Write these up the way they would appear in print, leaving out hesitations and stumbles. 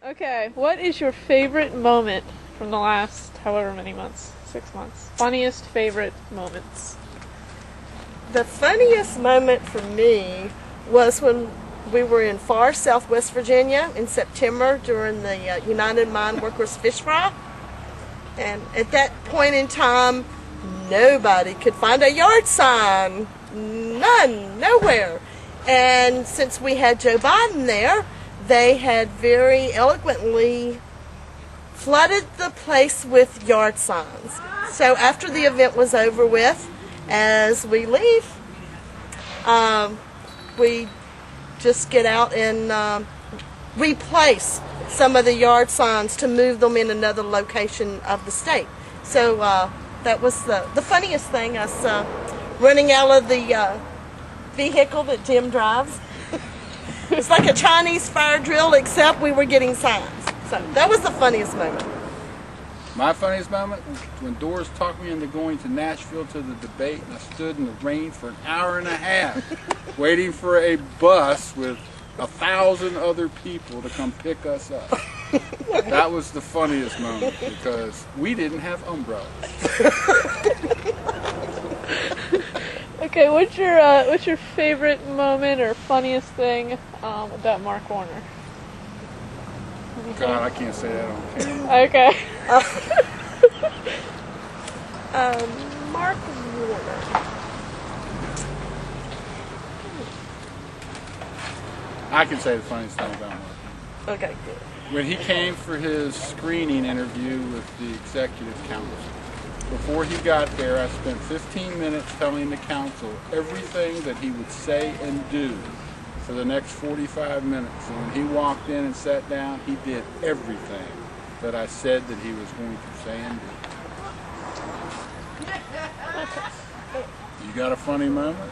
Okay, what is your favorite moment from the last however many months? 6 months. Funniest favorite moments. The funniest moment for me was when we were in far southwest Virginia in September during the United Mine Workers Fish Fry. And at that point in time, nobody could find a yard sign. None, nowhere. And since we had Joe Biden there, they had very eloquently flooded the place with yard signs. So after the event was over with, as we leave, we just get out and replace some of the yard signs to move them in another location of the state. So that was the funniest thing, us running out of the vehicle that Jim drives. It's like a Chinese fire drill, except we were getting signs. So that was the funniest moment. My funniest moment was when Doris talked me into going to Nashville to the debate, and I stood in the rain for an hour and a half waiting for a bus with 1,000 other people to come pick us up. That was the funniest moment because we didn't have umbrellas. Okay, what's your favorite moment or funniest thing about Mark Warner? God, I can't say that on camera. Okay. Mark Warner. I can say the funniest thing about Mark. Okay, good. When he came for his screening interview with the executive council, before he got there, I spent 15 minutes telling the council everything that he would say and do for the next 45 minutes. And when he walked in and sat down, he did everything that I said that he was going to say and do. You got a funny moment?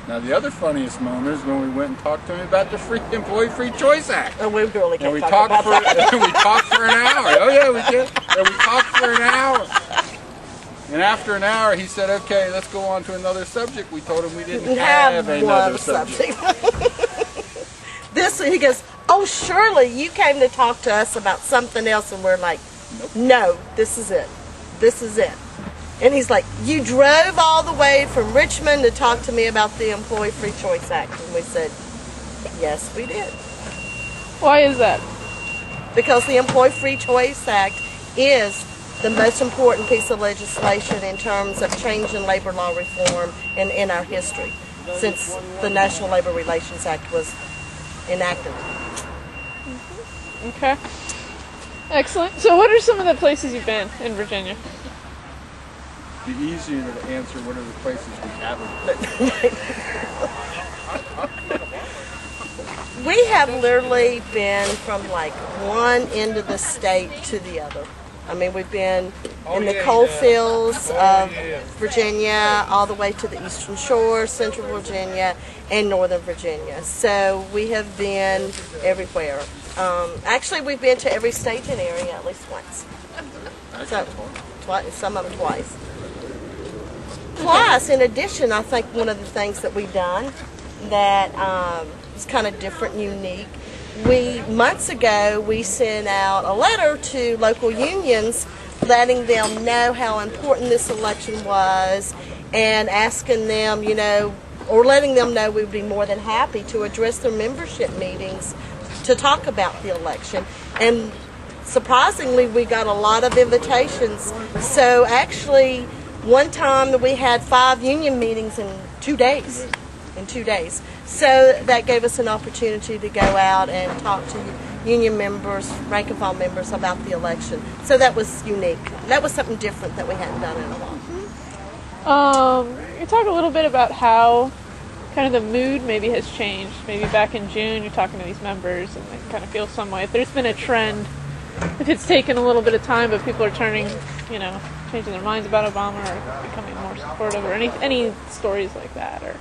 Now the other funniest moment is when we went and talked to him about the Employee Free Choice Act. Oh, we really can't and we talk talked about that. we talked for an hour. Oh yeah, we did. And we talked for an hour. And after an hour, he said, "Okay, let's go on to another subject." We told him we didn't have another subject. He goes, "Oh, surely you came to talk to us about something else," and we're like, Nope. "No, this is it. This is it." And he's like, "You drove all the way from Richmond to talk to me about the Employee Free Choice Act." And we said, "Yes, we did." Why is that? Because the Employee Free Choice Act is the most important piece of legislation in terms of change in labor law reform in our history since the National Labor Relations Act was enacted. Okay. Excellent. So what are some of the places you've been in Virginia? It'd be easier to answer what are the places we haven't. We have literally been from like one end of the state to the other. I mean, we've been in the coal fields of Virginia all the way to the Eastern Shore, Central Virginia, and Northern Virginia. So we have been everywhere. Actually, we've been to every staging area at least once. So, some of them twice. Plus, in addition, I think one of the things that we've done that is kind of different and unique, months ago, we sent out a letter to local unions letting them know how important this election was and asking them, or letting them know we would be more than happy to address their membership meetings to talk about the election. And surprisingly, we got a lot of invitations. So actually, one time we had 5 union meetings in 2 days. So that gave us an opportunity to go out and talk to union members, rank and file members about the election. So that was unique. That was something different that we hadn't done in a while. You talk a little bit about how kind of the mood maybe has changed. Maybe back in June you're talking to these members and they kind of feel some way. If there's been a trend, if it's taken a little bit of time but people are turning, changing their minds about Obama or becoming more supportive, or any stories like that, or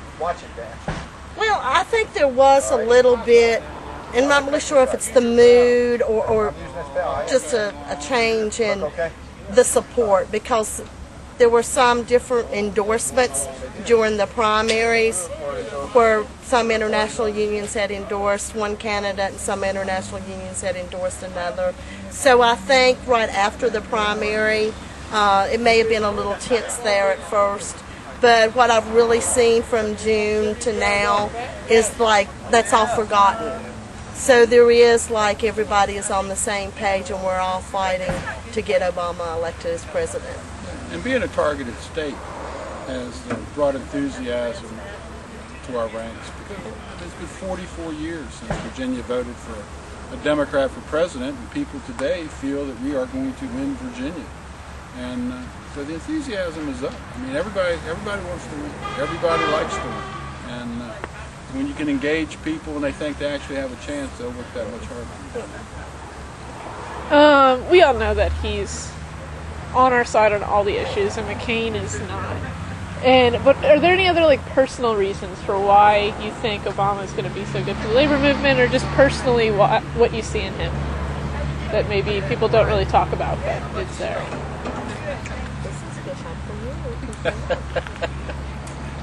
Well, I think there was a little bit, and I'm not really sure if it's the mood or just a change in the support, because there were some different endorsements during the primaries where some international unions had endorsed one candidate and some international unions had endorsed another. So I think right after the primary, it may have been a little tense there at first. But what I've really seen from June to now is like that's all forgotten. So there is like everybody is on the same page and we're all fighting to get Obama elected as president. And being a targeted state has brought enthusiasm to our ranks. Because it's been 44 years since Virginia voted for a Democrat for president, and people today feel that we are going to win Virginia. And so the enthusiasm is up. I mean, everybody wants to win. Everybody likes to win. And when you can engage people and they think they actually have a chance, they'll work that much harder. We all know that he's on our side on all the issues, and McCain is not. But are there any other like personal reasons for why you think Obama is going to be so good for the labor movement, or just personally what you see in him that maybe people don't really talk about but it's there?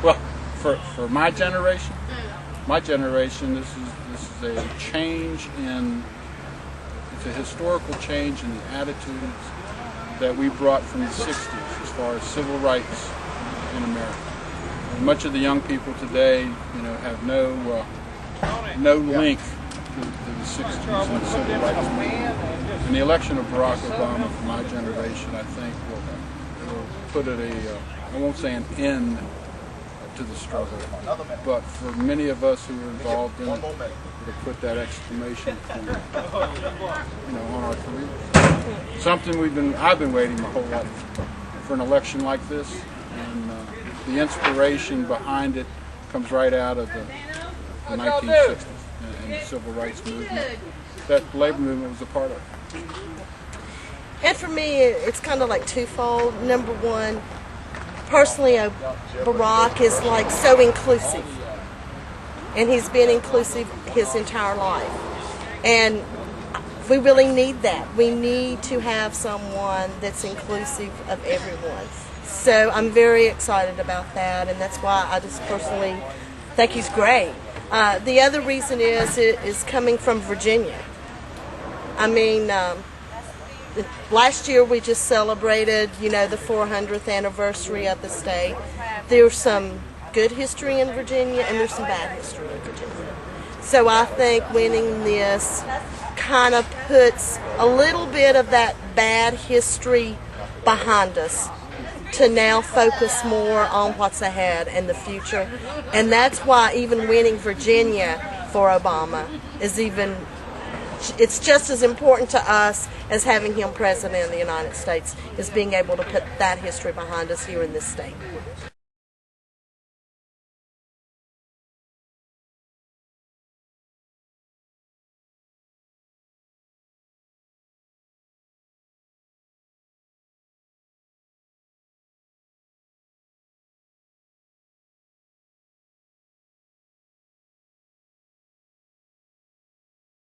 Well, for my generation, this is a change it's a historical change in the attitudes that we brought from the 60s as far as civil rights in America. And much of the young people today, have no link to the 60s and the civil rights movement. And the election of Barack Obama for my generation, I think, will put it I won't say an end to the struggle, but for many of us who are involved in it, it'll put that exclamation point, on our careers. Something I've been waiting my whole life for an election like this, and the inspiration behind it comes right out of the 1960s and the civil rights movement that the labor movement was a part of. And for me, it's kind of like twofold. Number one, personally, Barack is like so inclusive, and he's been inclusive his entire life, and we really need that. We need to have someone that's inclusive of everyone. So I'm very excited about that, and that's why I just personally think he's great. The other reason is coming from Virginia. I mean, last year we just celebrated, the 400th anniversary of the state. There's some good history in Virginia and there's some bad history in Virginia. So I think winning this kind of puts a little bit of that bad history behind us to now focus more on what's ahead in the future. And that's why even winning Virginia for Obama it's just as important to us as having him president of the United States, is being able to put that history behind us here in this state.